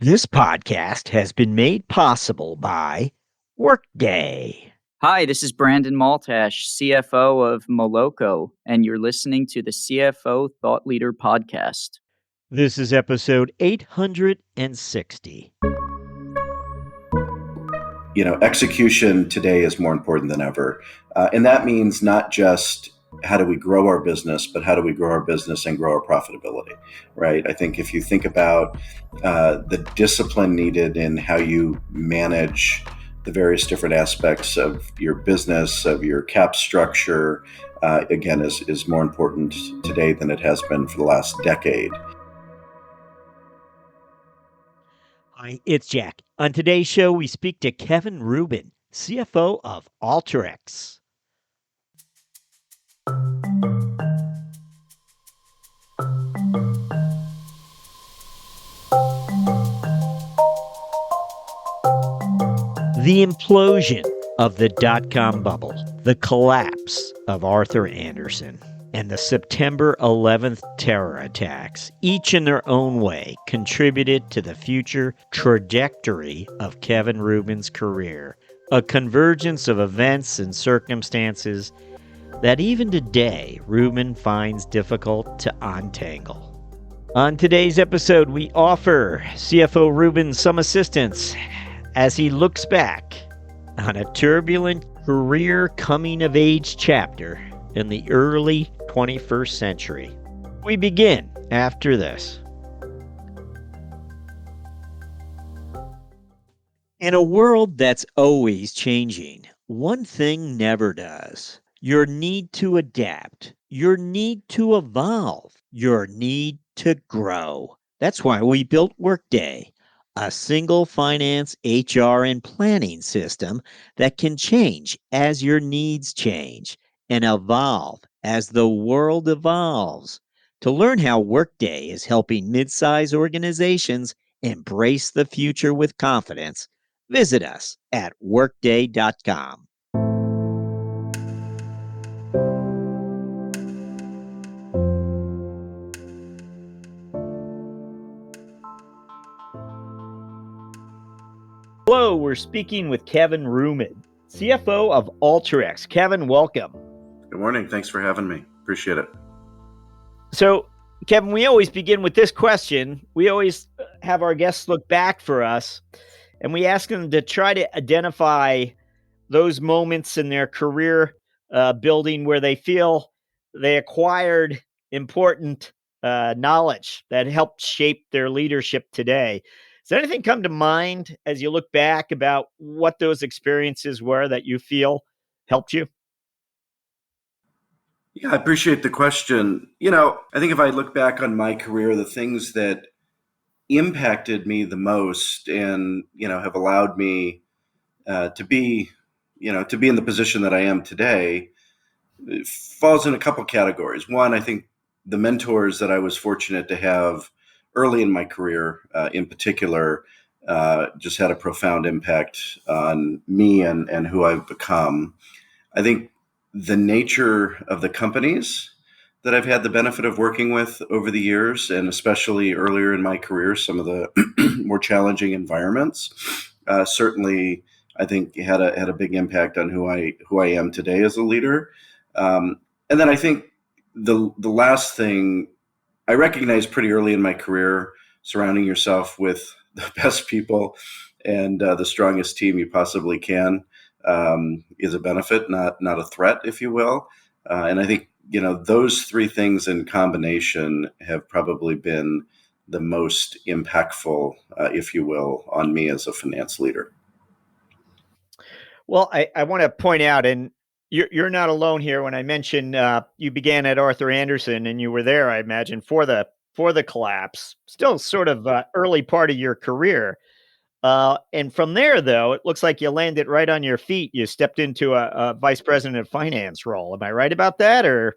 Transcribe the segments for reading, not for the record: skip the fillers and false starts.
This podcast has been made possible by Workday. Hi, this is Brandon Maltash, CFO of Moloko, and you're listening to the CFO Thought Leader Podcast. This is episode 860. Execution today is more important than ever. And that means not just how do we grow our business, but how do we grow our business and grow our profitability, right? I think if you think about the discipline needed in how you manage the various different aspects of your business, of your cap structure, again, is more important today than it has been for the last decade. Hi, it's Jack. On today's show, we speak to Kevin Rubin, CFO of Alteryx. The implosion of the dotcom bubble, the collapse of Arthur Andersen, and the September 11th terror attacks, each in their own way, contributed to the future trajectory of Kevin Rubin's career, a convergence of events and circumstances that even today Rubin finds difficult to untangle. On today's episode, we offer CFO Rubin some assistance as he looks back on a turbulent career coming-of-age chapter in the early 21st century. We begin after this. In a world that's always changing, one thing never does. Your need to adapt, your need to evolve, your need to grow. That's why we built Workday, a single finance, HR, and planning system that can change as your needs change and evolve as the world evolves. To learn how Workday is helping mid-size organizations embrace the future with confidence, visit us at workday.com. Hello, we're speaking with Kevin Rubin, CFO of Alteryx. Kevin, welcome. Good morning. Thanks for having me. Appreciate it. So, Kevin, we always begin with this question. We always have our guests look back for us, and we ask them to try to identify those moments in their career building where they feel they acquired important knowledge that helped shape their leadership today. Does anything come to mind as you look back about what those experiences were that you feel helped you? Yeah, I appreciate the question. I think if I look back on my career, the things that impacted me the most and, have allowed me to be in the position that I am today, it falls in a couple categories. One, I think the mentors that I was fortunate to have early in my career, in particular, just had a profound impact on me and who I've become. I think the nature of the companies that I've had the benefit of working with over the years, and especially earlier in my career, some of the more challenging environments, certainly I think had a big impact on who I am today as a leader. And then I think the last thing I recognized pretty early in my career, surrounding yourself with the best people and the strongest team you possibly can is a benefit, not a threat, if you will. And I think, those three things in combination have probably been the most impactful, if you will, on me as a finance leader. Well, I want to point out, and you're not alone here when I mention you began at Arthur Andersen and you were there, I imagine, for the collapse, still sort of early part of your career. And from there, though, it looks like you landed right on your feet. You stepped into a vice president of finance role. Am I right about that? Or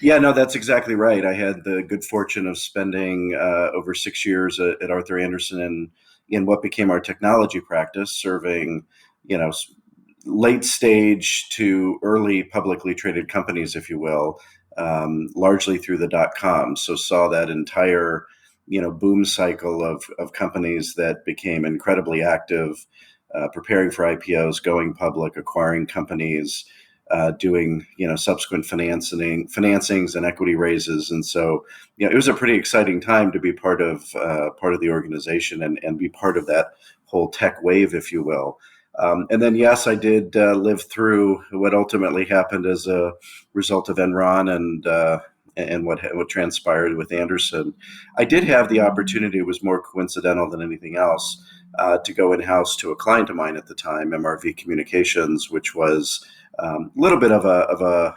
Yeah, no, that's exactly right. I had the good fortune of spending over 6 years at Arthur Andersen in what became our technology practice, serving, late stage to early publicly traded companies, if you will, largely through the dot-com. So saw that entire boom cycle of companies that became incredibly active, preparing for IPOs, going public, acquiring companies, doing subsequent financings and equity raises. And so it was a pretty exciting time to be part of the organization and be part of that whole tech wave, if you will. And then, yes, I did live through what ultimately happened as a result of Enron and what transpired with Andersen. I did have the opportunity, it was more coincidental than anything else, to go in-house to a client of mine at the time, MRV Communications, which was a little bit of a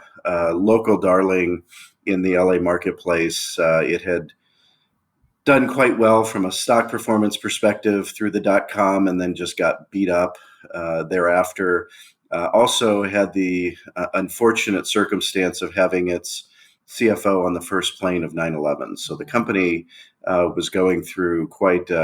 local darling in the LA marketplace. It had done quite well from a stock performance perspective through the dotcom, and then just got beat up thereafter. Also had the unfortunate circumstance of having its CFO on the first plane of 9/11. So the company was going through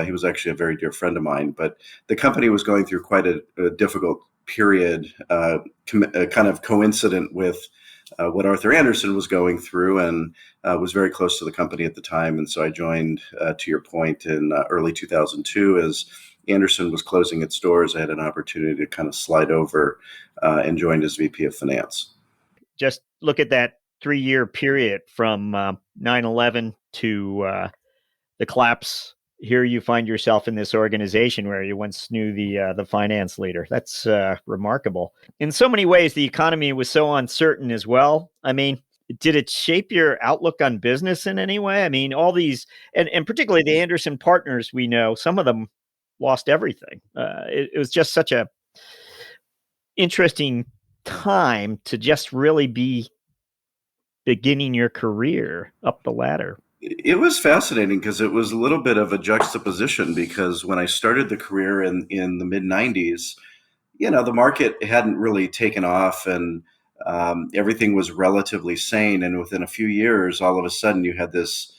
he was actually a very dear friend of mine, but the company was going through quite a difficult period, kind of coincident with what Arthur Andersen was going through, and was very close to the company at the time. And so I joined, to your point, in early 2002 as Andersen was closing its doors. I had an opportunity to kind of slide over and joined as VP of Finance. Just look at that 3-year period from 9/11 to the collapse. Here you find yourself in this organization where you once knew the finance leader. That's remarkable. In so many ways, the economy was so uncertain as well. I mean, did it shape your outlook on business in any way? I mean, all these, and particularly the Andersen partners, we know some of them lost everything. It was just such a interesting time to just really be beginning your career up the ladder. It was fascinating because it was a little bit of a juxtaposition, because when I started the career in the mid 90s, the market hadn't really taken off, and everything was relatively sane. And within a few years, all of a sudden you had this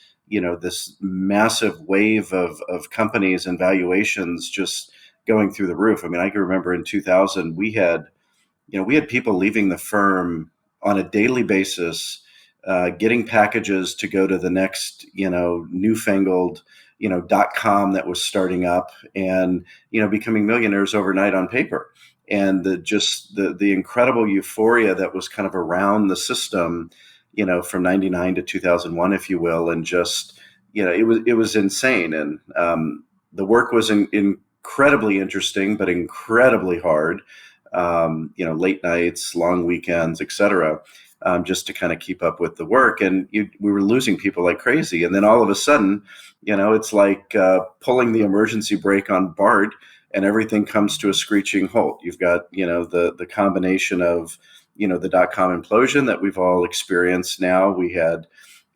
massive wave of companies and valuations just going through the roof. I mean, I can remember in 2000, we had people leaving the firm on a daily basis, getting packages to go to the next, newfangled, .com that was starting up, and, becoming millionaires overnight on paper. And the incredible euphoria that was kind of around the system, from 99 to 2001, if you will. And just, it was insane. And the work was incredibly interesting, but incredibly hard. Late nights, long weekends, et cetera, just to kind of keep up with the work. And we were losing people like crazy. And then all of a sudden, it's like pulling the emergency brake on BART, and everything comes to a screeching halt. You've got, the combination of, the dot-com implosion that we've all experienced now. We had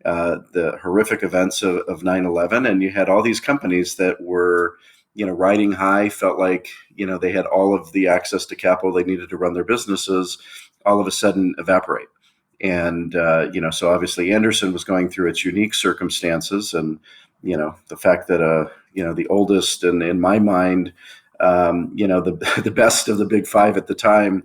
the horrific events of 9/11, and you had all these companies that were, riding high, felt like, they had all of the access to capital they needed to run their businesses, all of a sudden evaporate. And, so obviously Andersen was going through its unique circumstances, and, the fact that, the oldest, and in my mind, the best of the big five at the time,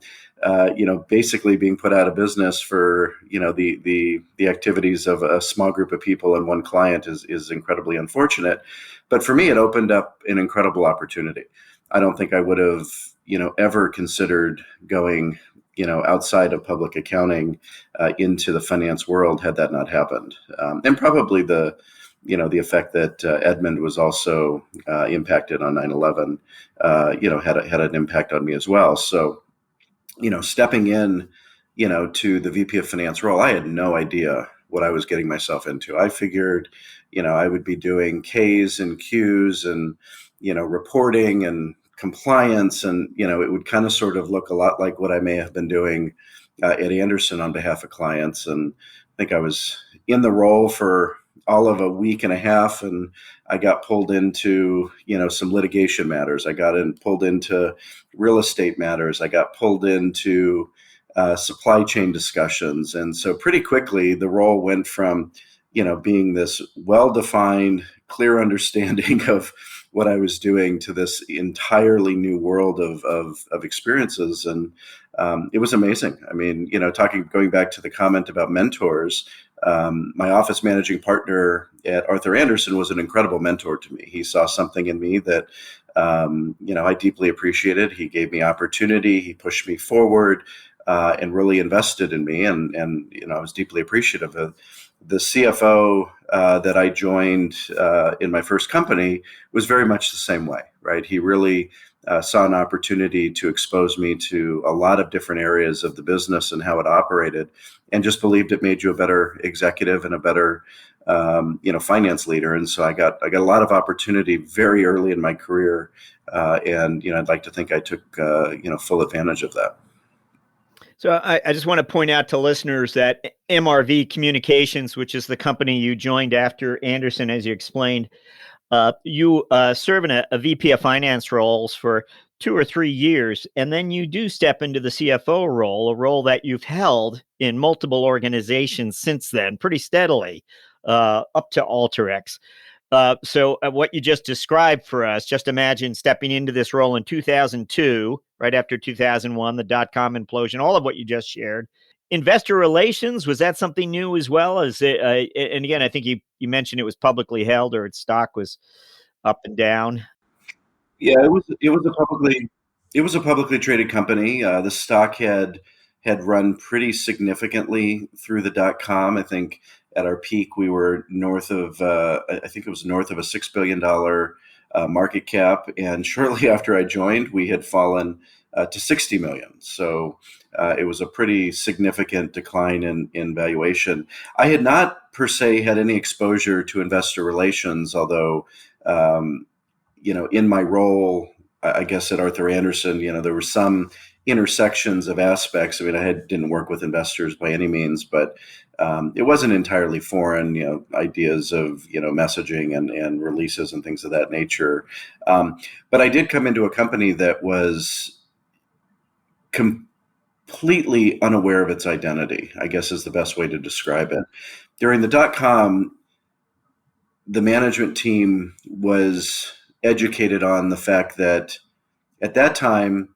basically being put out of business for, the activities of a small group of people and one client is incredibly unfortunate. But for me, it opened up an incredible opportunity. I don't think I would have, ever considered going, outside of public accounting into the finance world had that not happened. And probably the effect that Edmund was also impacted on 9/11, had an impact on me as well. So, stepping in, to the VP of Finance role, I had no idea what I was getting myself into. I figured, I would be doing Ks and Qs and, reporting and compliance, and, it would kind of sort of look a lot like what I may have been doing at Andersen on behalf of clients. And I think I was in the role for all of a week and a half, and I got pulled into, some litigation matters. I got pulled into real estate matters. I got pulled into supply chain discussions. And so pretty quickly, the role went from, being this well-defined, clear understanding of what I was doing to this entirely new world of experiences. And it was amazing. I mean, going back to the comment about mentors, My office managing partner at Arthur Andersen was an incredible mentor to me. He saw something in me that I deeply appreciated. He gave me opportunity. He pushed me forward and really invested in me. And I was deeply appreciative of the CFO that I joined in my first company was very much the same way, right? He really saw an opportunity to expose me to a lot of different areas of the business and how it operated, and just believed it made you a better executive and a better finance leader. And so I got a lot of opportunity very early in my career, and I'd like to think I took full advantage of that. So I just want to point out to listeners that MRV Communications, which is the company you joined after Andersen, as you explained, you serve in a VP of finance roles for 2 or 3 years, and then you do step into the CFO role, a role that you've held in multiple organizations since then, pretty steadily, up to Alteryx. So what you just described for us, just imagine stepping into this role in 2002, right after 2001, the dotcom implosion, all of what you just shared. Investor relations, was that something new as well? As and again, I think you mentioned it was publicly held, or its stock was up and down. Yeah, it was a publicly traded company. The stock had run pretty significantly through the .com. I think at our peak we were north of I think it was north of a $6 billion market cap, and shortly after I joined, we had fallen to 60 million. So it was a pretty significant decline in valuation. I had not per se had any exposure to investor relations, although in my role, I guess at Arthur Andersen, there were some intersections of aspects. I mean, didn't work with investors by any means, but it wasn't entirely foreign, ideas of, messaging and releases and things of that nature. But I did come into a company that was completely unaware of its identity, I guess is the best way to describe it. During the .com, the management team was educated on the fact that at that time,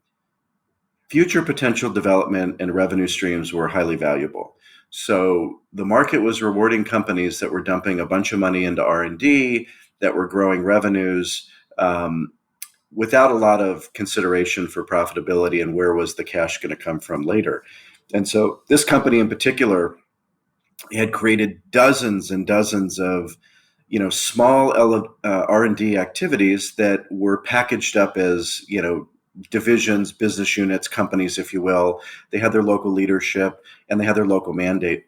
future potential development and revenue streams were highly valuable. So the market was rewarding companies that were dumping a bunch of money into R&D, that were growing revenues, without a lot of consideration for profitability and where was the cash going to come from later. And so this company in particular had created dozens and dozens of small R&D activities that were packaged up as, divisions, business units, companies, if you will. They had their local leadership and they had their local mandate.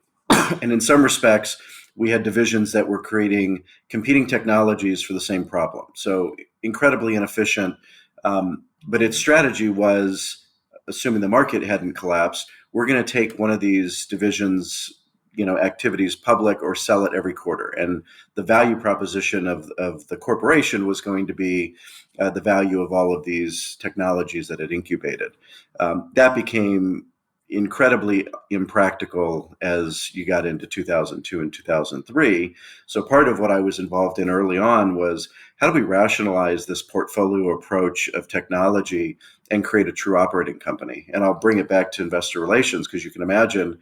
And in some respects, we had divisions that were creating competing technologies for the same problem. So incredibly inefficient. But its strategy was, assuming the market hadn't collapsed, we're going to take one of these divisions activities public or sell it every quarter. And the value proposition of the corporation was going to be the value of all of these technologies that it incubated. That became incredibly impractical as you got into 2002 and 2003. So part of what I was involved in early on was, how do we rationalize this portfolio approach of technology and create a true operating company? And I'll bring it back to investor relations, because you can imagine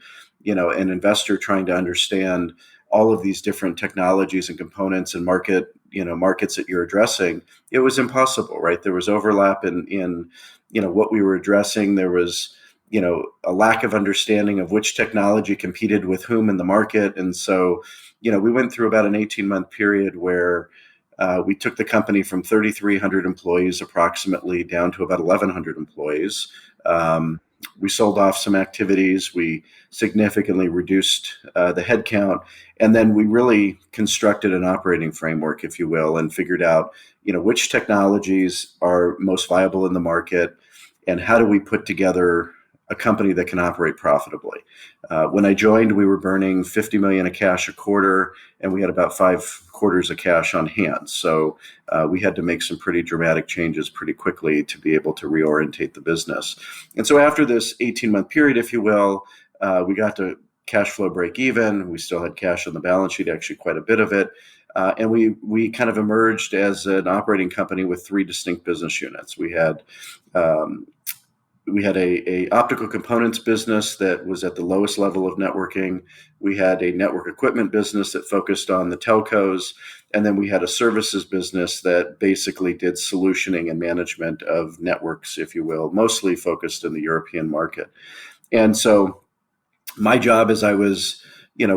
an investor trying to understand all of these different technologies and components and markets that you're addressing. It was impossible, right? There was overlap in what we were addressing. There was, a lack of understanding of which technology competed with whom in the market. And so, we went through about an 18-month period where we took the company from 3,300 employees approximately down to about 1,100 employees. We sold off some activities. We significantly reduced the headcount, and then we really constructed an operating framework, if you will, and figured out, which technologies are most viable in the market, and how do we put together a company that can operate profitably. When I joined, we were burning $50 million of cash a quarter, and we had about 5 quarters of cash on hand. So we had to make some pretty dramatic changes pretty quickly to be able to reorientate the business. And so after this 18-month period, if you will, we got to cash flow break even. We still had cash on the balance sheet, actually quite a bit of it. And we kind of emerged as an operating company with 3 distinct business units. We had we had a optical components business that was at the lowest level of networking. We had a network equipment business that focused on the telcos. And then we had a services business that basically did solutioning and management of networks, if you will, mostly focused in the European market. And so my job as I was,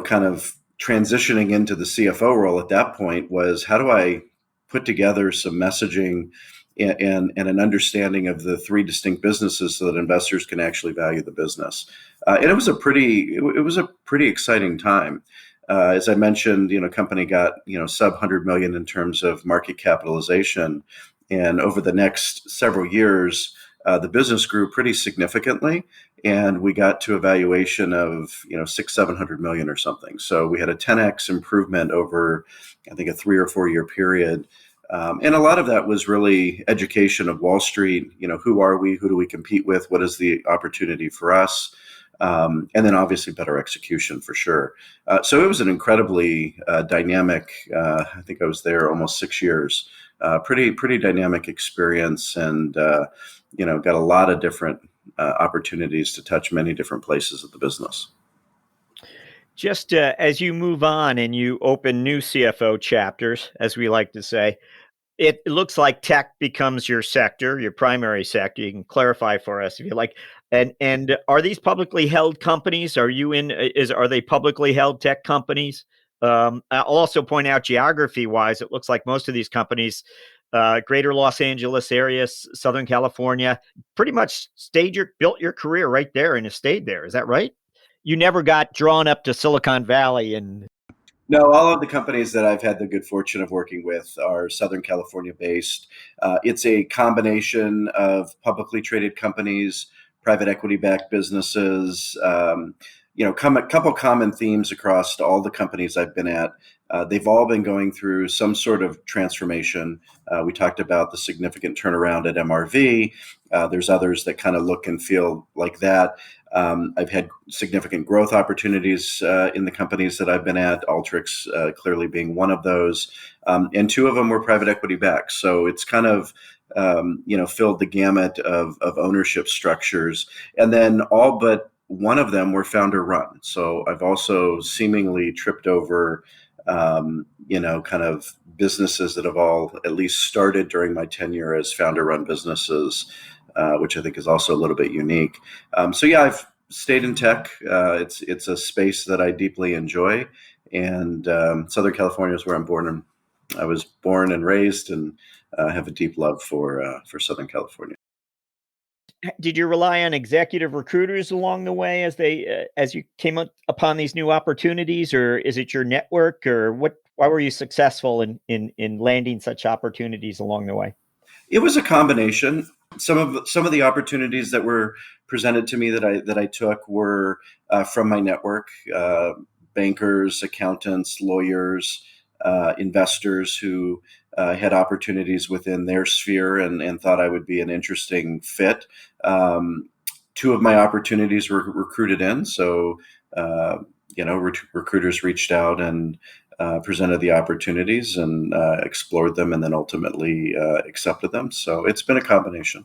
kind of transitioning into the CFO role at that point was, how do I put together some messaging and an understanding of the three distinct businesses so that investors can actually value the business. And it was a pretty exciting time. As I mentioned, company got sub 100 million in terms of market capitalization, and over the next several years, the business grew pretty significantly, and we got to a valuation of 600-700 million or something. So we had a 10x improvement over, I think, a 3 or 4 year period. And a lot of that was really education of Wall Street. Who are we? Who do we compete with? What is the opportunity for us? And then obviously better execution for sure. So it was an incredibly dynamic, I think I was there almost 6 years, pretty dynamic experience, and got a lot of different opportunities to touch many different places of the business. Just as you move on and you open new CFO chapters, as we like to say, it looks like tech becomes your sector, your primary sector. You can clarify for us if you like. And are these publicly held companies? Are they publicly held tech companies? I'll also point out geography wise, it looks like most of these companies, greater Los Angeles area, Southern California, pretty much built your career right there and have stayed there. Is that right? You never got drawn up to Silicon Valley and... No, all of the companies that I've had the good fortune of working with are Southern California based. It's a combination of publicly traded companies, private equity backed businesses. A couple common themes across all the companies I've been at. They've all been going through some sort of transformation. We talked about the significant turnaround at MRV. There's others that kind of look and feel like that. I've had significant growth opportunities in the companies that I've been at, Alteryx clearly being one of those. And two of them were private equity backed. So it's kind of filled the gamut of ownership structures. And then all but one of them were founder run. So I've also seemingly tripped over kind of businesses that have all at least started during my tenure as founder-run businesses, which I think is also a little bit unique. So yeah, I've stayed in tech. It's a space that I deeply enjoy, and Southern California is where I was born and raised, and have a deep love for Southern California. Did you rely on executive recruiters along the way as you came upon these new opportunities, or is it your network, or why were you successful in landing such opportunities along the way? It was a combination. Some of the opportunities that were presented to me that I took were from my network, bankers, accountants, lawyers, investors who had opportunities within their sphere and thought I would be an interesting fit. Two of my opportunities were recruited in, so recruiters reached out and presented the opportunities and explored them, and then ultimately accepted them. So it's been a combination.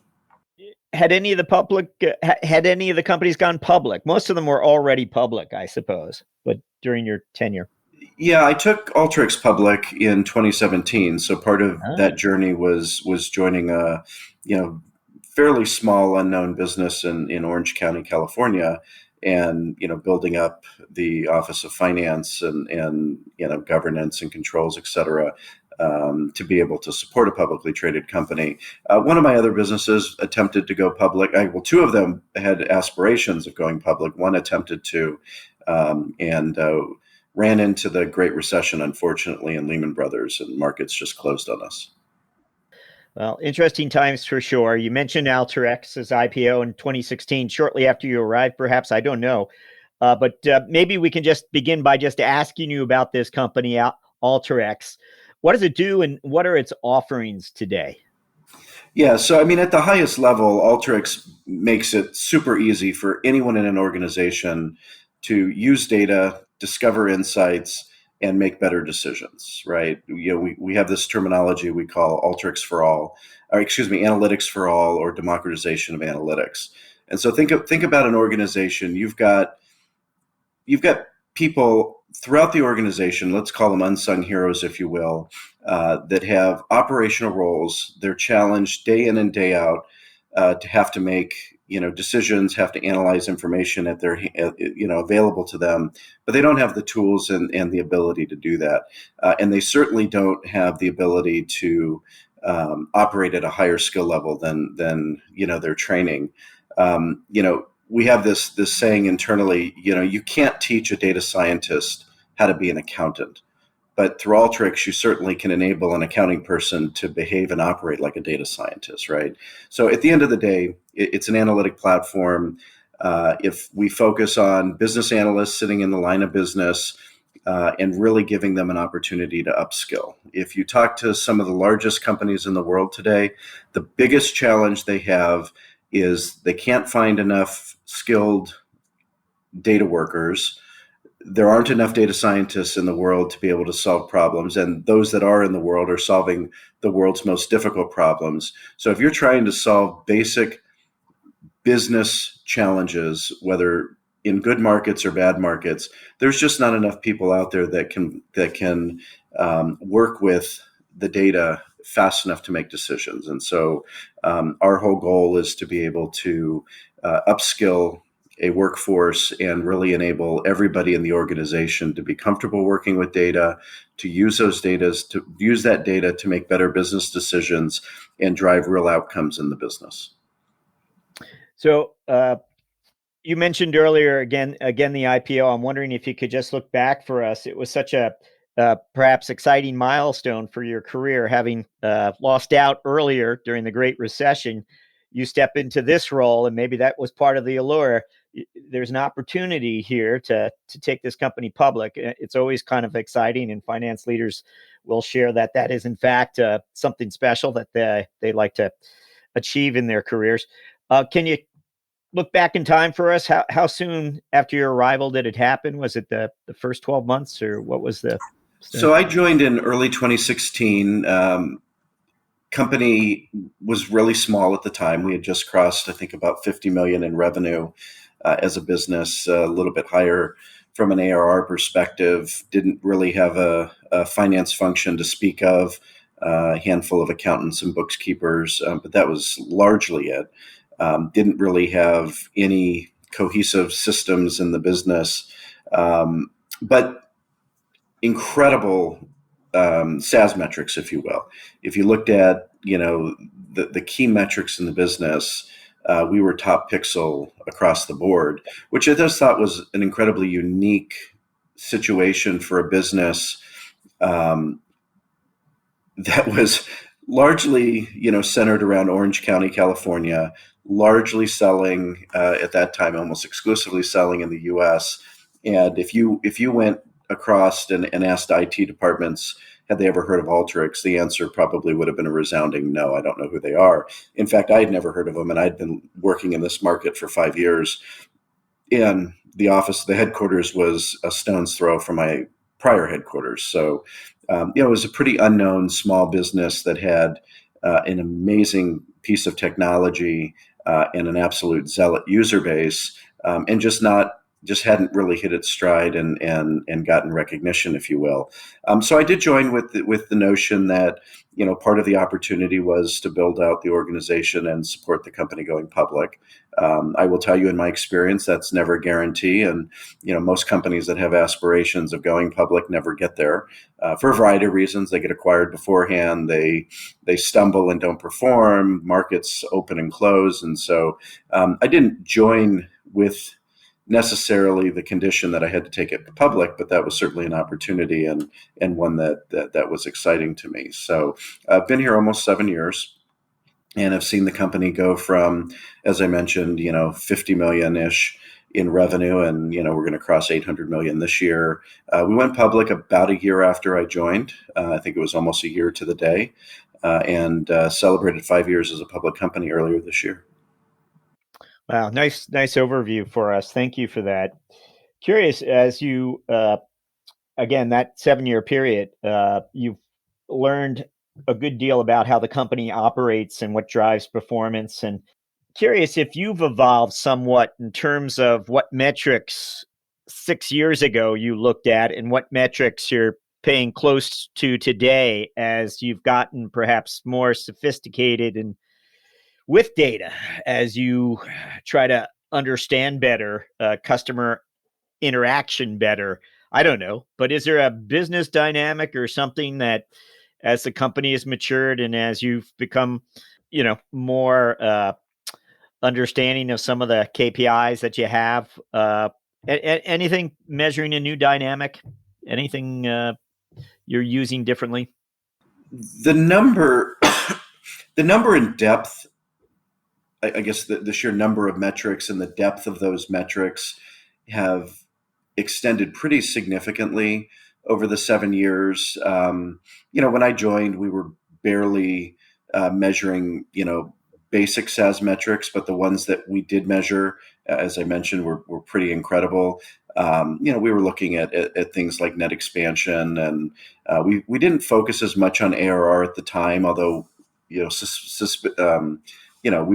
Had any of the companies gone public? Most of them were already public, I suppose, but during your tenure. Yeah, I took Alteryx public in 2017. So part of that journey was joining a fairly small unknown business in Orange County, California, and building up the Office of Finance and governance and controls, et cetera, to be able to support a publicly traded company. One of my other businesses attempted to go public. Two of them had aspirations of going public. One attempted to, and ran into the Great Recession, unfortunately, and Lehman Brothers, and markets just closed on us. Well, interesting times for sure. You mentioned Alteryx's IPO in 2016, shortly after you arrived, perhaps. I don't know. But maybe we can just begin by just asking you about this company, Alteryx. What does it do, and what are its offerings today? Yeah, so at the highest level, Alteryx makes it super easy for anyone in an organization to use data, discover insights, and make better decisions, right? We have this terminology we call Alteryx for all, or analytics for all, or democratization of analytics. And so think about an organization. You've got people throughout the organization, let's call them unsung heroes, if you will, that have operational roles. They're challenged day in and day out to have to make decisions, have to analyze information at their available to them, but they don't have the tools and the ability to do that, and they certainly don't have the ability to operate at a higher skill level than their training. We have this saying internally, you can't teach a data scientist how to be an accountant, but through Alteryx, you certainly can enable an accounting person to behave and operate like a data scientist, right? So at the end of the day, it's an analytic platform. If we focus on business analysts sitting in the line of business and really giving them an opportunity to upskill. If you talk to some of the largest companies in the world today, the biggest challenge they have is they can't find enough skilled data workers. There aren't enough data scientists in the world to be able to solve problems, and those that are in the world are solving the world's most difficult problems. So if you're trying to solve basic business challenges, whether in good markets or bad markets, there's just not enough people out there that can work with the data fast enough to make decisions. And so our whole goal is to be able to upskill a workforce and really enable everybody in the organization to be comfortable working with data, to use that data to make better business decisions and drive real outcomes in the business. So you mentioned earlier again the IPO. I'm wondering if you could just look back for us. It was such a perhaps exciting milestone for your career, having lost out earlier during the Great Recession. You step into this role, and maybe that was part of the allure. There's an opportunity here to take this company public. It's always kind of exciting, and finance leaders will share that is in fact something special that they like to achieve in their careers. Can you look back in time for us? How soon after your arrival did it happen? Was it the first 12 months, or what was the? So I joined in early 2016. Company was really small at the time. We had just crossed, I think, about 50 million in revenue as a business, a little bit higher from an ARR perspective. Didn't really have a finance function to speak of, a handful of accountants and bookkeepers, but that was largely it. Didn't really have any cohesive systems in the business, but incredible SaaS metrics, if you will. If you looked at the key metrics in the business, we were top pixel across the board, which I just thought was an incredibly unique situation for a business that was largely centered around Orange County, California, largely selling at that time, almost exclusively selling in the US. And if you went across and asked IT departments, had they ever heard of Alteryx, the answer probably would have been a resounding no. I don't know who they are. In fact, I had never heard of them, and I'd been working in this market for 5 years. And the headquarters was a stone's throw from my prior headquarters. So, it was a pretty unknown small business that had an amazing piece of technology and an absolute zealot user base, and just hadn't really hit its stride and gotten recognition, if you will. So I did join with the notion that part of the opportunity was to build out the organization and support the company going public. I will tell you, in my experience, that's never a guarantee, and most companies that have aspirations of going public never get there for a variety of reasons. They get acquired beforehand, they stumble and don't perform, markets open and close, and so I didn't join with necessarily the condition that I had to take it public, but that was certainly an opportunity and one that was exciting to me. So I've been here almost 7 years, and I've seen the company go from, as I mentioned, 50 million-ish in revenue, and we're going to cross 800 million this year. We went public about a year after I joined. I think it was almost a year to the day, and celebrated 5 years as a public company earlier this year. Wow, nice overview for us. Thank you for that. Curious, as you again, that 7-year period, you've learned a good deal about how the company operates and what drives performance. And curious if you've evolved somewhat in terms of what metrics 6 years ago you looked at and what metrics you're paying close to today as you've gotten perhaps more sophisticated and with data as you try to understand better customer interaction better. I don't know, but is there a business dynamic or something that as the company has matured and as you've become, more understanding of some of the KPIs that you have, anything measuring a new dynamic, anything you're using differently? The number, the number and depth, I guess the sheer number of metrics and the depth of those metrics have extended pretty significantly over the 7 years. When I joined, we were barely measuring, basic SaaS metrics, but the ones that we did measure, as I mentioned, were pretty incredible. We were looking at things like net expansion, and we didn't focus as much on ARR at the time, although we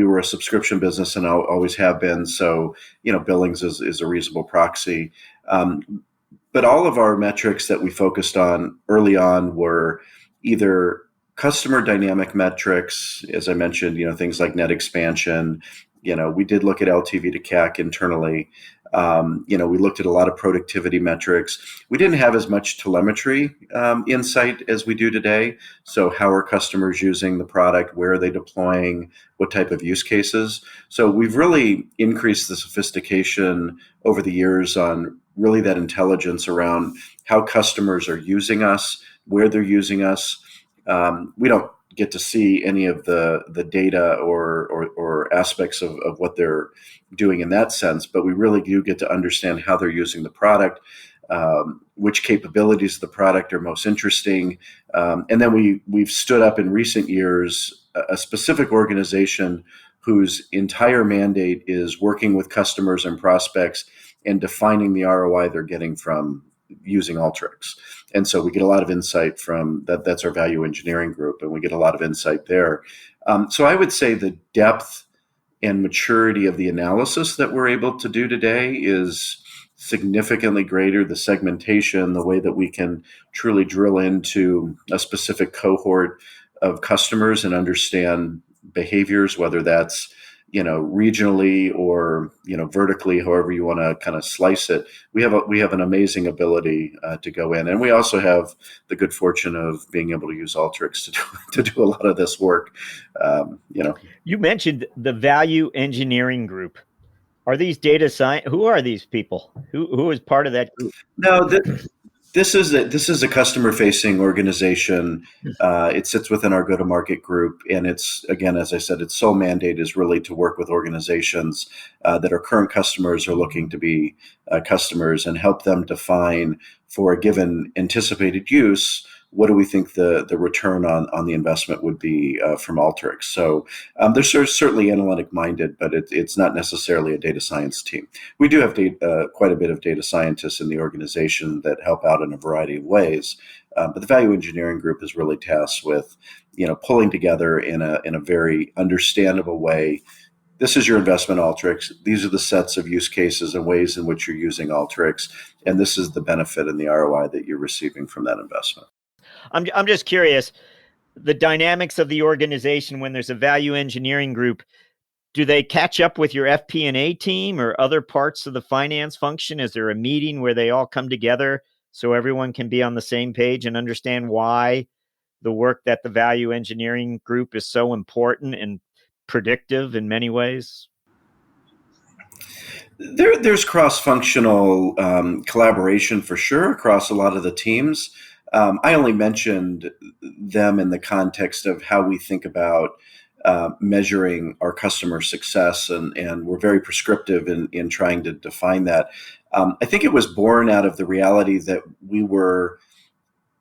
were a subscription business and always have been. So billings is a reasonable proxy. But all of our metrics that we focused on early on were either customer dynamic metrics, as I mentioned, things like net expansion. We did look at LTV to CAC internally. We looked at a lot of productivity metrics. We didn't have as much telemetry insight as we do today. So how are customers using the product? Where are they deploying? What type of use cases? So we've really increased the sophistication over the years on really that intelligence around how customers are using us, where they're using us. We don't get to see any of the data or aspects of what they're doing in that sense, but we really do get to understand how they're using the product, which capabilities of the product are most interesting. And then we've stood up in recent years a specific organization whose entire mandate is working with customers and prospects and defining the ROI they're getting from using Alteryx. And so we get a lot of insight from that. That's our value engineering group, and we get a lot of insight there. So I would say the depth and maturity of the analysis that we're able to do today is significantly greater. The segmentation, the way that we can truly drill into a specific cohort of customers and understand behaviors, whether that's regionally or vertically, however you want to kind of slice it. We have an amazing ability to go in, and we also have the good fortune of being able to use Alteryx to do a lot of this work. You mentioned the value engineering group. Are these data science? Who are these people? Who is part of that group? No, this is a customer-facing organization. It sits within our go-to-market group, and it's, again, as I said, its sole mandate is really to work with organizations that are current customers or looking to be customers and help them define for a given anticipated use, what do we think the return on the investment would be from Alteryx. So they're certainly analytic minded, but it's not necessarily a data science team. We do have quite a bit of data scientists in the organization that help out in a variety of ways. But the value engineering group is really tasked with pulling together in a very understandable way. This is your investment, Alteryx. These are the sets of use cases and ways in which you're using Alteryx, and this is the benefit and the ROI that you're receiving from that investment. I'm just curious, the dynamics of the organization when there's a value engineering group, do they catch up with your FP&A team or other parts of the finance function? Is there a meeting where they all come together so everyone can be on the same page and understand why the work that the value engineering group is so important and predictive in many ways? There's cross-functional collaboration for sure across a lot of the teams. I only mentioned them in the context of how we think about measuring our customer success, and we're very prescriptive in trying to define that. I think it was born out of the reality that we were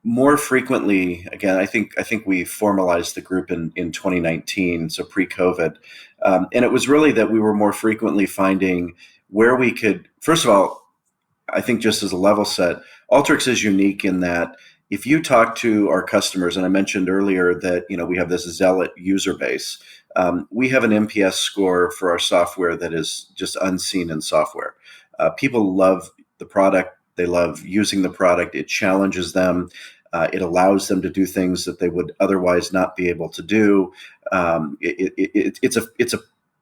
more frequently, again, I think we formalized the group in 2019, so pre-COVID, and it was really that we were more frequently finding where we could, first of all, I think just as a level set, Alteryx is unique in that if you talk to our customers, and I mentioned earlier that we have this zealot user base, we have an NPS score for our software that is just unseen in software. People love the product. They love using the product. It challenges them. It allows them to do things that they would otherwise not be able to do. It's a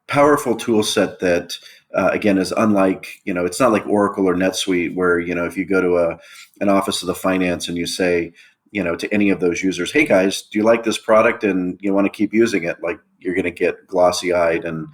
powerful tool set that, again, is unlike, it's not like Oracle or NetSuite where, if you go to an office of the finance and you say, to any of those users, hey guys, do you like this product and you want to keep using it? Like, you're going to get glossy-eyed and,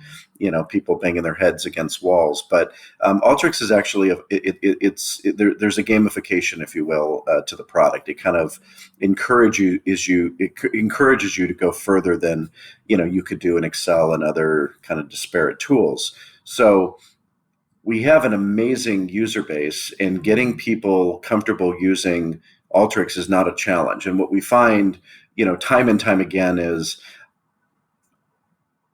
people banging their heads against walls. But Alteryx is actually, there's a gamification, if you will, to the product. It kind of encourages you to go further than, you could do in Excel and other kind of disparate tools. So we have an amazing user base, and getting people comfortable using Alteryx is not a challenge. And what we find, time and time again is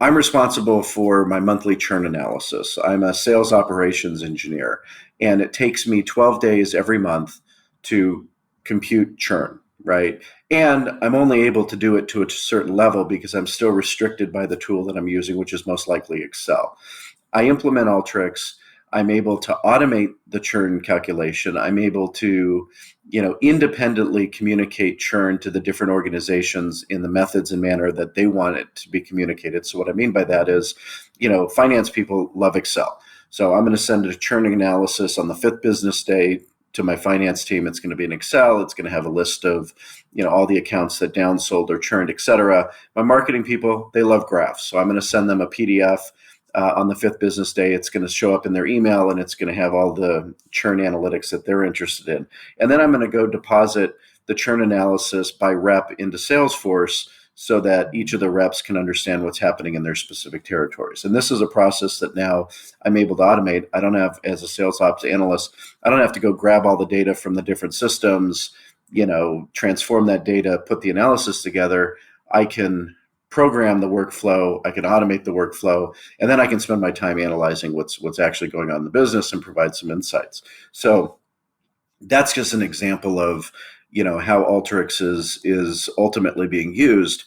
I'm responsible for my monthly churn analysis. I'm a sales operations engineer, and it takes me 12 days every month to compute churn, right? And I'm only able to do it to a certain level because I'm still restricted by the tool that I'm using, which is most likely Excel. I implement Alteryx. I'm able to automate the churn calculation. I'm able to, independently communicate churn to the different organizations in the methods and manner that they want it to be communicated. So what I mean by that is, finance people love Excel. So I'm going to send a churn analysis on the 5th business day to my finance team. It's going to be in Excel. It's going to have a list of, all the accounts that downsold or churned, et cetera. My marketing people, they love graphs. So I'm going to send them a PDF on the 5th business day. It's going to show up in their email, and it's going to have all the churn analytics that they're interested in. And then I'm going to go deposit the churn analysis by rep into Salesforce so that each of the reps can understand what's happening in their specific territories. And this is a process that now I'm able to automate. I don't have, as a sales ops analyst, I don't have to go grab all the data from the different systems, transform that data, put the analysis together. I can program the workflow, I can automate the workflow, and then I can spend my time analyzing what's actually going on in the business and provide some insights. So that's just an example of, how Alteryx is ultimately being used.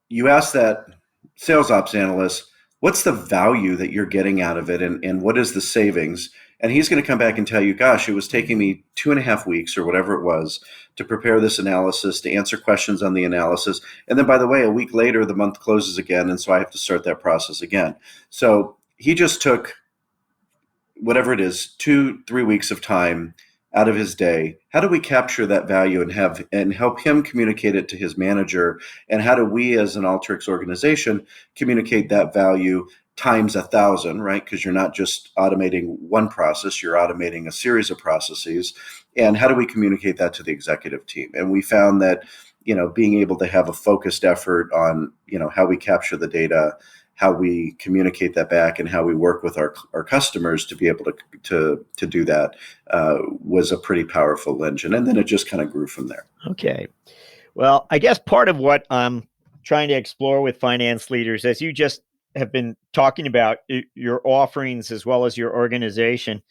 You ask that sales ops analyst, what's the value that you're getting out of it, and what is the savings? And he's going to come back and tell you, gosh, it was taking me 2.5 weeks or whatever it was to prepare this analysis, to answer questions on the analysis. And then, by the way, a week later, the month closes again. And so I have to start that process again. So he just took whatever it is, 2-3 weeks of time out of his day. How do we capture that value and help him communicate it to his manager? And how do we, as an Alteryx organization, communicate that value times 1,000, right? Because you're not just automating one process, you're automating a series of processes. And how do we communicate that to the executive team? And we found that, being able to have a focused effort on, how we capture the data, how we communicate that back, and how we work with our customers to be able to do that was a pretty powerful engine. And then it just kind of grew from there. Okay. Well, I guess part of what I'm trying to explore with finance leaders, as you just have been talking about your offerings as well as your organization,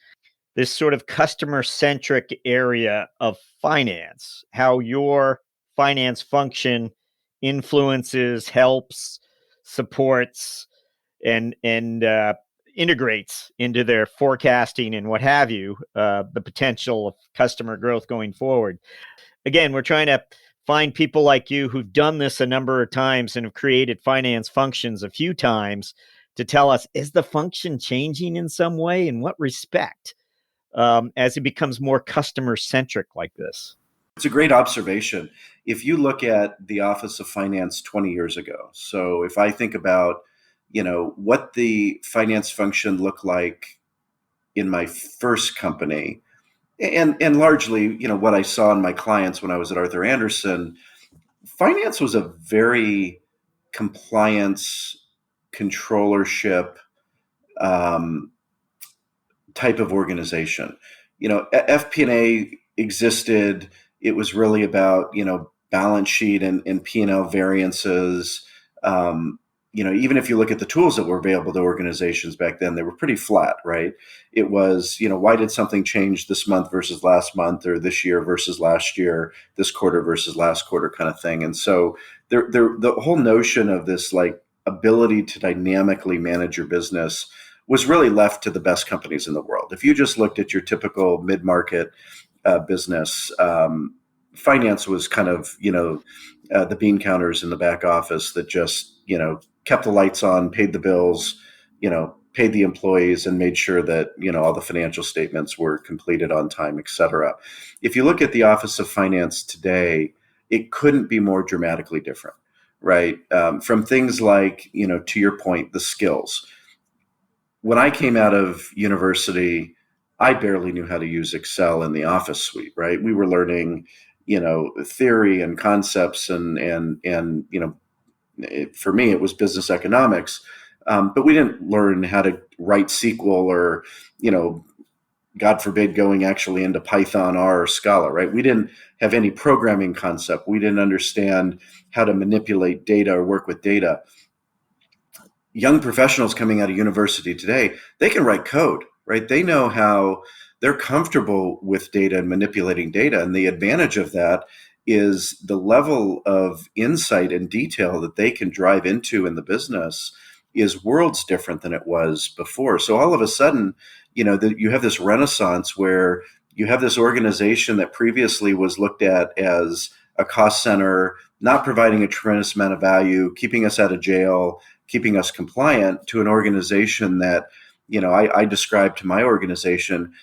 this sort of customer-centric area of finance, how your finance function influences, helps, supports, and integrates into their forecasting and what have you, the potential of customer growth going forward. Again, we're trying to find people like you who've done this a number of times and have created finance functions a few times to tell us, is the function changing in some way? In what respect? As it becomes more customer-centric like this. It's a great observation. If you look at the Office of Finance 20 years ago, so if I think about, what the finance function looked like in my first company, and largely, what I saw in my clients when I was at Arthur Andersen, finance was a very compliance, controllership type of organization. FP&A existed. It was really about, balance sheet and P&L variances. even if you look at the tools that were available to organizations back then, they were pretty flat, right? It was, why did something change this month versus last month, or this year versus last year, this quarter versus last quarter kind of thing. And so the whole notion of this like ability to dynamically manage your business was really left to the best companies in the world. If you just looked at your typical mid-market business, finance was kind of, the bean counters in the back office that just, kept the lights on, paid the bills, paid the employees, and made sure that, all the financial statements were completed on time, et cetera. If you look at the Office of Finance today, it couldn't be more dramatically different, right? From things like, to your point, the skills. When I came out of university, I barely knew how to use Excel in the Office suite, right? We were learning, theory and concepts and for me, it was business economics. But we didn't learn how to write SQL or, God forbid, going actually into Python, R, or Scala, right? We didn't have any programming concept. We didn't understand how to manipulate data or work with data. Young professionals coming out of university today, they can write code, right? They know how, they're comfortable with data and manipulating data. And the advantage of that is the level of insight and detail that they can drive into in the business is worlds different than it was before. So all of a sudden, you have this renaissance where you have this organization that previously was looked at as a cost center, not providing a tremendous amount of value, keeping us out of jail, keeping us compliant, to an organization that, I describe to my organization,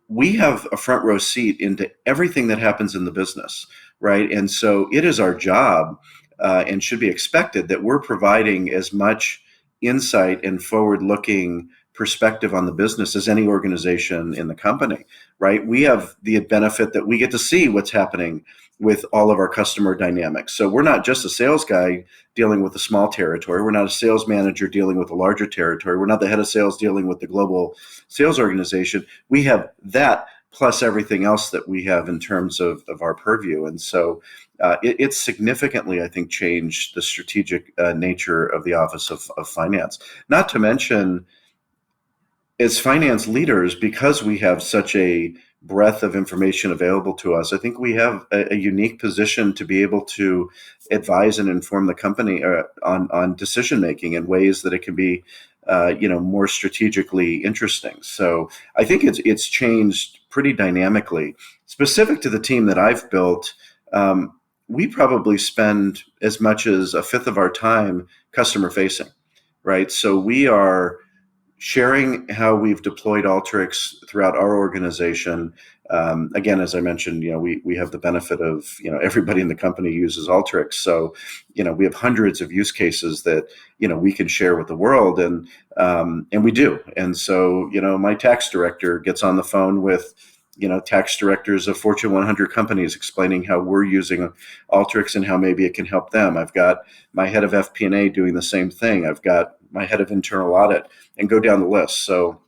we have a front row seat into everything that happens in the business, right? And so it is our job and should be expected that we're providing as much insight and forward-looking perspective on the business as any organization in the company, right? We have the benefit that we get to see what's happening with all of our customer dynamics. So we're not just a sales guy dealing with a small territory. We're not a sales manager dealing with a larger territory. We're not the head of sales dealing with the global sales organization. We have that plus everything else that we have in terms of our purview. And so it's significantly, I think, changed the strategic nature of the Office of Finance. Not to mention, as finance leaders, because we have such a breadth of information available to us, I think we have a unique position to be able to advise and inform the company on decision making in ways that it can be, more strategically interesting. So I think it's changed pretty dynamically. Specific to the team that I've built, we probably spend as much as a fifth of our time customer facing, right? So we are sharing how we've deployed Alteryx throughout our organization. Again, as I mentioned, we have the benefit of, everybody in the company uses Alteryx. So, we have hundreds of use cases that, we can share with the world, and we do. And so, my tax director gets on the phone with, tax directors of Fortune 100 companies explaining how we're using Alteryx and how maybe it can help them. I've got my head of FP&A doing the same thing. I've got my head of internal audit, and go down the list. So,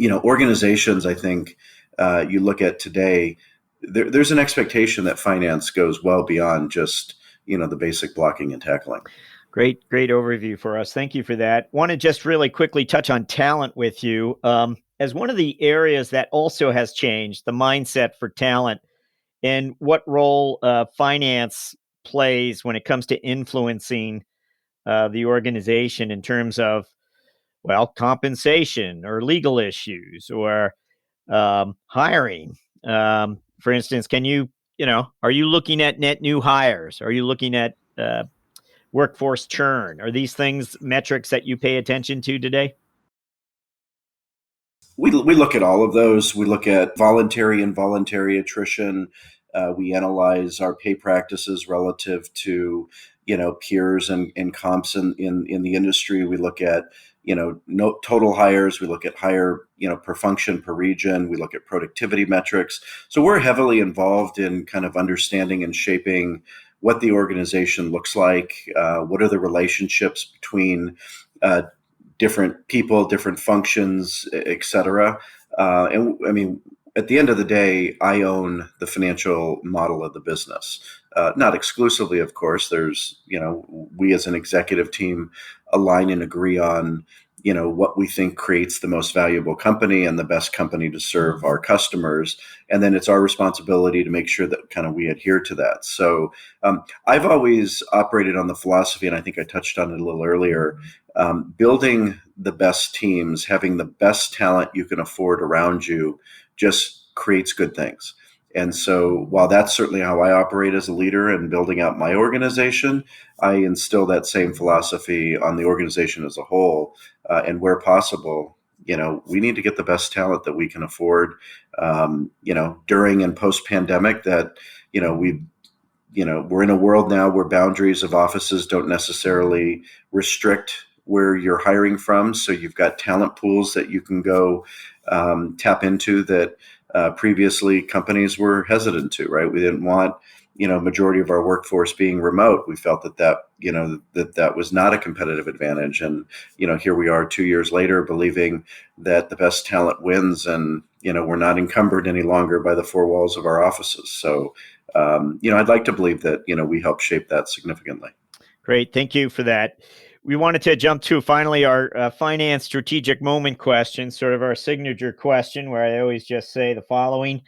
organizations, I think, you look at today, there's an expectation that finance goes well beyond just, the basic blocking and tackling. Great overview for us. Thank you for that. Want to just really quickly touch on talent with you. As one of the areas that also has changed, the mindset for talent, and what role finance plays when it comes to influencing the organization in terms of, compensation or legal issues or hiring. For instance, are you looking at net new hires? Are you looking at workforce churn? Are these things metrics that you pay attention to today? We look at all of those. We look at voluntary and involuntary attrition. We analyze our pay practices relative to, peers and comps in the industry. We look at, total hires. We look at hire, per function, per region. We look at productivity metrics. So we're heavily involved in kind of understanding and shaping what the organization looks like. What are the relationships between different people, different functions, et cetera. And I mean, at the end of the day, I own the financial model of the business. Not exclusively, of course. There's, we as an executive team align and agree on, what we think creates the most valuable company and the best company to serve our customers. And then it's our responsibility to make sure that kind of we adhere to that. So I've always operated on the philosophy, and I think I touched on it a little earlier, building the best teams, having the best talent you can afford around you just creates good things. And so while that's certainly how I operate as a leader and building out my organization, I instill that same philosophy on the organization as a whole. And where possible, we need to get the best talent that we can afford, during and post pandemic that, we're in a world now where boundaries of offices don't necessarily restrict where you're hiring from. So you've got talent pools that you can go tap into that previously companies were hesitant to, right? We didn't want, majority of our workforce being remote. We felt that was not a competitive advantage. And, here we are 2 years later believing that the best talent wins and, we're not encumbered any longer by the four walls of our offices. So, I'd like to believe that, we help shape that significantly. Great. Thank you for that. We wanted to jump to finally our finance strategic moment question, sort of our signature question, where I always just say the following.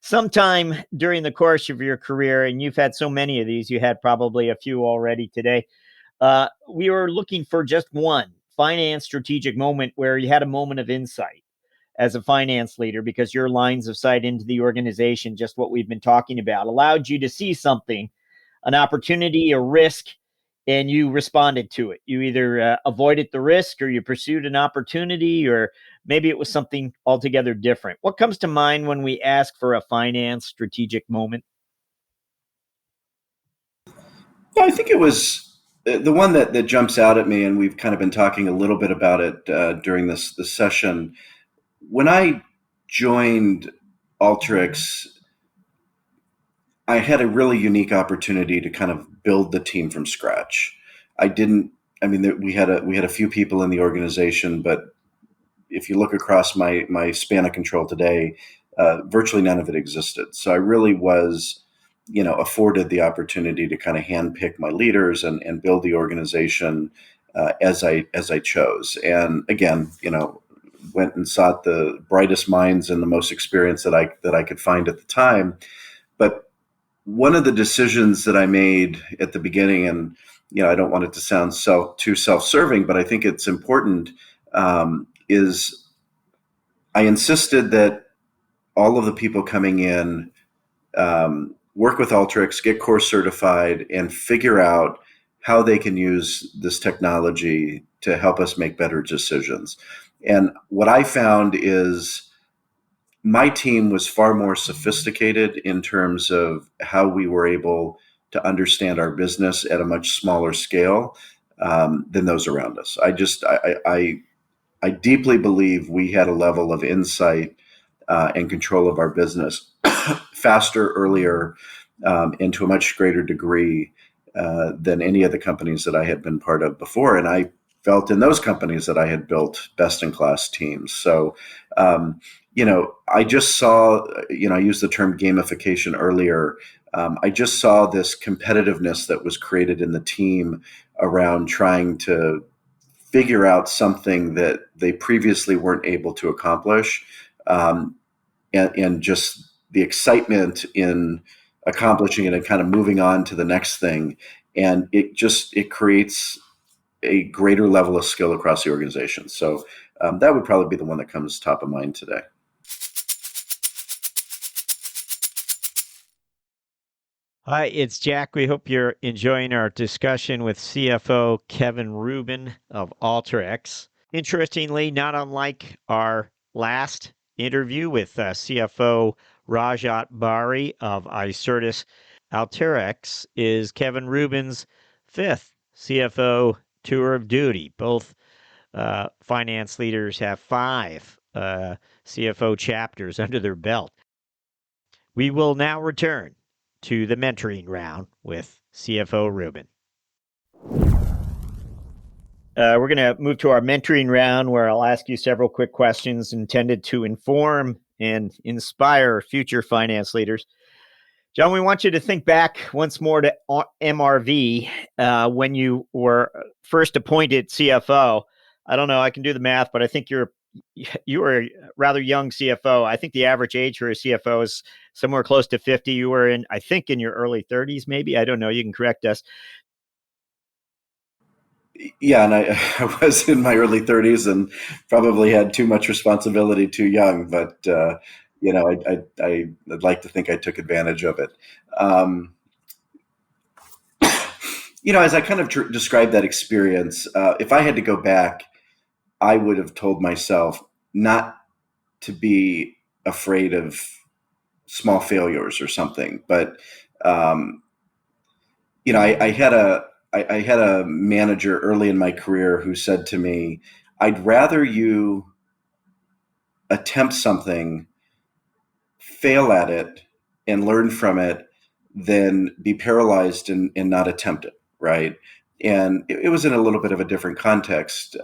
Sometime during the course of your career, and you've had so many of these, you had probably a few already today. We were looking for just one finance strategic moment where you had a moment of insight as a finance leader, because your lines of sight into the organization, just what we've been talking about, allowed you to see something, an opportunity, a risk, and you responded to it. You either avoided the risk or you pursued an opportunity, or maybe it was something altogether different. What comes to mind when we ask for a finance strategic moment? Yeah, I think it was the one that jumps out at me, and we've kind of been talking a little bit about it during this session. When I joined Alteryx, I had a really unique opportunity to kind of build the team from scratch. We had a few people in the organization, but if you look across my span of control today, virtually none of it existed. So I really was, afforded the opportunity to kind of handpick my leaders and build the organization as I chose. And again, went and sought the brightest minds and the most experience that I could find at the time. But one of the decisions that I made at the beginning, and I don't want it to sound too self-serving, but I think it's important, is I insisted that all of the people coming in work with Alteryx, get course certified, and figure out how they can use this technology to help us make better decisions. And what I found is my team was far more sophisticated in terms of how we were able to understand our business at a much smaller scale than those around us. I deeply believe we had a level of insight and control of our business faster, earlier, and to a much greater degree than any of the companies that I had been part of before. And I felt in those companies that I had built best-in-class teams. So, I just saw, I used the term gamification earlier. I just saw this competitiveness that was created in the team around trying to figure out something that they previously weren't able to accomplish, and just the excitement in accomplishing it and kind of moving on to the next thing. And it creates a greater level of skill across the organization. So that would probably be the one that comes top of mind today. Hi, it's Jack. We hope you're enjoying our discussion with CFO Kevin Rubin of Alteryx. Interestingly, not unlike our last interview with CFO Rajat Bari of Icertis, Alteryx is Kevin Rubin's fifth CFO tour of duty. Both finance leaders have 5 CFO chapters under their belt. We will now return to the mentoring round with CFO Rubin. We're going to move to our mentoring round, where I'll ask you several quick questions intended to inform and inspire future finance leaders. John, we want you to think back once more to MRV when you were first appointed CFO. I don't know, I can do the math, but I think you were a rather young CFO. I think the average age for a CFO is somewhere close to 50. You were in your early 30s, maybe. I don't know. You can correct us. Yeah, and I was in my early 30s and probably had too much responsibility too young, but I'd like to think I took advantage of it. As I kind of described that experience, if I had to go back, I would have told myself not to be afraid of small failures or something. But I had a manager early in my career who said to me, "I'd rather you attempt something, fail at it, and learn from it than be paralyzed and not attempt it." Right. And it was in a little bit of a different context.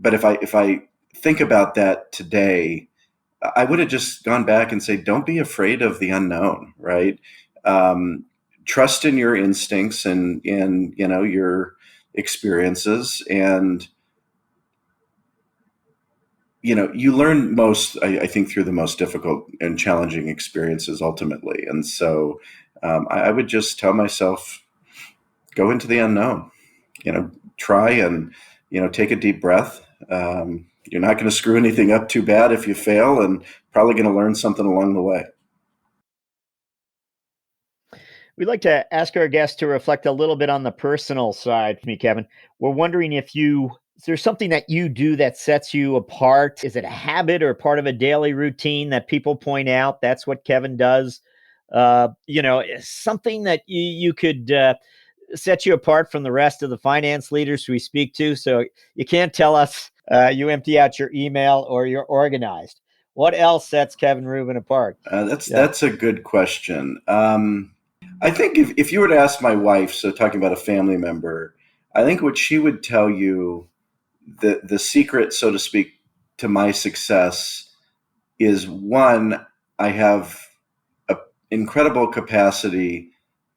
But if I think about that today, I would have just gone back and say, don't be afraid of the unknown, right? Trust in your instincts and your experiences, and you learn most, I think, through the most difficult and challenging experiences ultimately. And so I would just tell myself, go into the unknown, try and take a deep breath. You're not going to screw anything up too bad if you fail, and probably going to learn something along the way. We'd like to ask our guests to reflect a little bit on the personal side for me, Kevin. We're wondering is there something that you do that sets you apart? Is it a habit or part of a daily routine that people point out? That's what Kevin does. Something that you could set you apart from the rest of the finance leaders we speak to. So you can't tell us you empty out your email or you're organized. What else sets Kevin Rubin apart? That's a good question. I think if you were to ask my wife, so talking about a family member, I think what she would tell you, the secret, so to speak, to my success is, one, I have an incredible capacity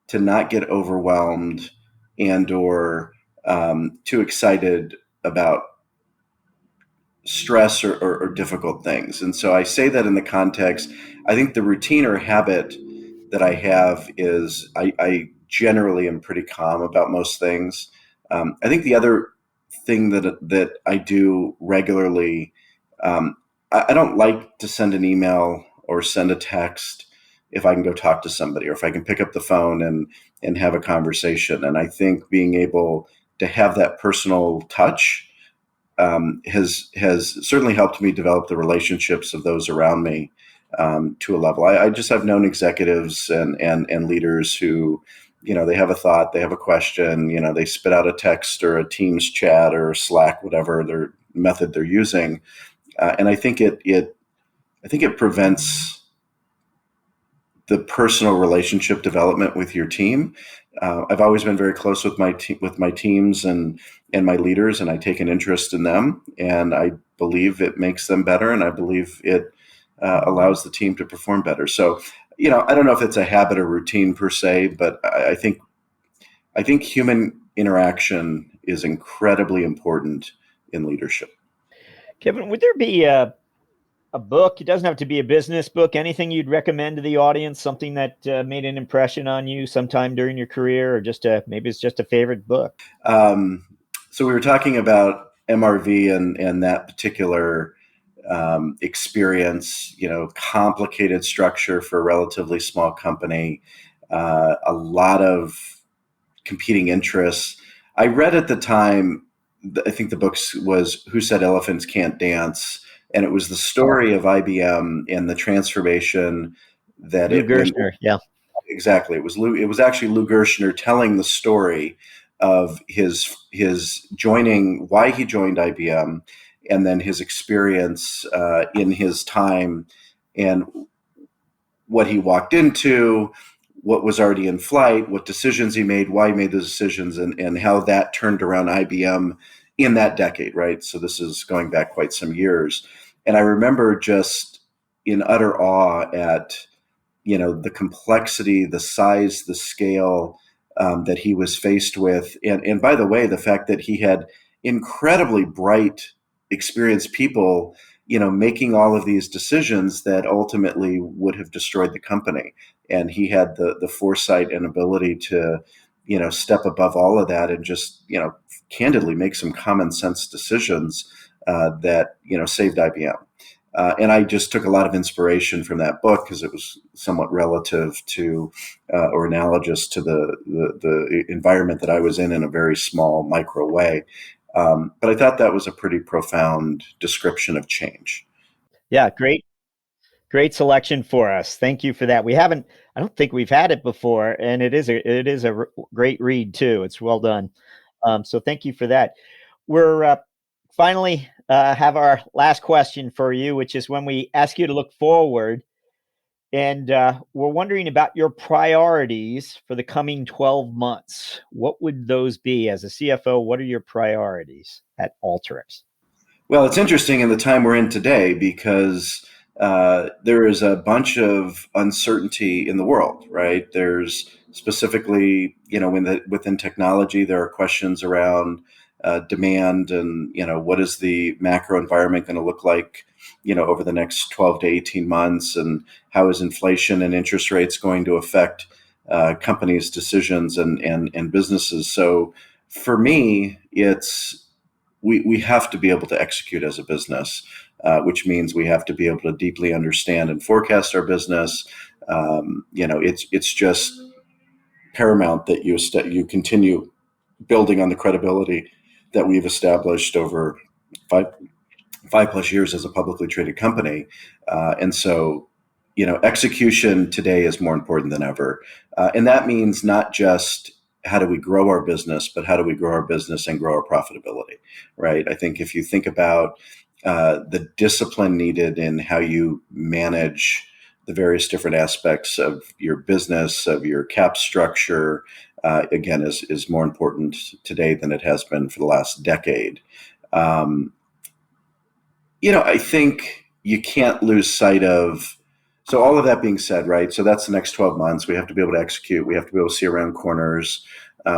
to not get overwhelmed and or too excited about stress or difficult things. And so I say that in the context, I think the routine or habit that I have is I generally am pretty calm about most things. I think the other thing that I do regularly, I don't like to send an email or send a text if I can go talk to somebody, or if I can pick up the phone and have a conversation. And I think being able to have that personal touch has certainly helped me develop the relationships of those around me to a level. I've known executives and leaders who, they have a thought, they have a question, they spit out a text or a Teams chat or Slack, whatever their method they're using, and I think it prevents the personal relationship development with your team. I've always been very close with my teams and my leaders, and I take an interest in them, and I believe it makes them better, and I believe it allows the team to perform better. So, I don't know if it's a habit or routine per se, but I think human interaction is incredibly important in leadership. Kevin, would there be a book? It doesn't have to be a business book. Anything you'd recommend to the audience? Something that made an impression on you sometime during your career, or maybe it's just a favorite book. So we were talking about MRV and that particular experience. Complicated structure for a relatively small company, a lot of competing interests. I read at the time, I think the book was Who Said Elephants Can't Dance? And it was the story of IBM and the transformation that Lou Gerstner, yeah. Exactly. It was actually Lou Gerstner telling the story of his joining, why he joined IBM, and then his experience in his time, and what he walked into, what was already in flight, what decisions he made, why he made the decisions, and how that turned around IBM in that decade, right? So this is going back quite some years. And I remember just in utter awe at, the complexity, the size, the scale that he was faced with. And by the way, the fact that he had incredibly bright, experienced people, making all of these decisions that ultimately would have destroyed the company. And he had the foresight and ability to, step above all of that and just, candidly make some common sense decisions that, saved IBM. And I just took a lot of inspiration from that book because it was somewhat relative to or analogous to the environment that I was in a very small micro way. But I thought that was a pretty profound description of change. Yeah, great selection for us. Thank you for that. I don't think we've had it before, and it is a great read too. It's well done. So thank you for that. We're finally have our last question for you, which is when we ask you to look forward, and we're wondering about your priorities for the coming 12 months. What would those be as a CFO? What are your priorities at Alteryx? Well, it's interesting in the time we're in today because there is a bunch of uncertainty in the world, right? There's specifically, within technology, there are questions around demand and, what is the macro environment going to look like, over the next 12 to 18 months, and how is inflation and interest rates going to affect companies' decisions and businesses. So for me, it's we have to be able to execute as a business, which means we have to be able to deeply understand and forecast our business. It's just paramount that you continue building on the credibility that we've established over five plus years as a publicly traded company. And so, execution today is more important than ever. And that means not just how do we grow our business, but how do we grow our business and grow our profitability, right? I think if you think about the discipline needed in how you manage the various different aspects of your business, of your cap structure, again, is more important today than it has been for the last decade. I think you can't lose sight of, so all of that being said, right? So that's the next 12 months. We have to be able to execute. We have to be able to see around corners.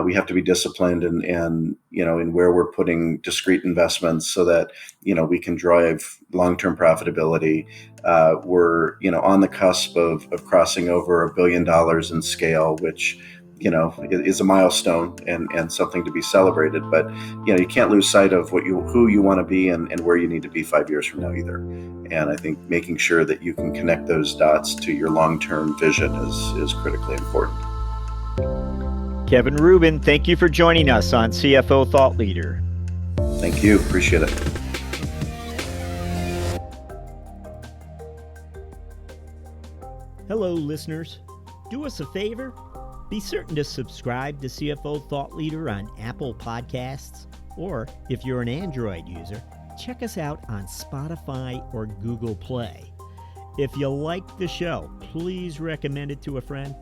We have to be disciplined and in where we're putting discrete investments so that, we can drive long-term profitability. We're, on the cusp of crossing over $1 billion in scale, which, is a milestone and something to be celebrated. But, you can't lose sight of who you want to be and where you need to be 5 years from now either. And I think making sure that you can connect those dots to your long-term vision is critically important. Kevin Rubin, thank you for joining us on CFO Thought Leader. Thank you. Appreciate it. Hello, listeners. Do us a favor. Be certain to subscribe to CFO Thought Leader on Apple Podcasts, or if you're an Android user, check us out on Spotify or Google Play. If you like the show, please recommend it to a friend.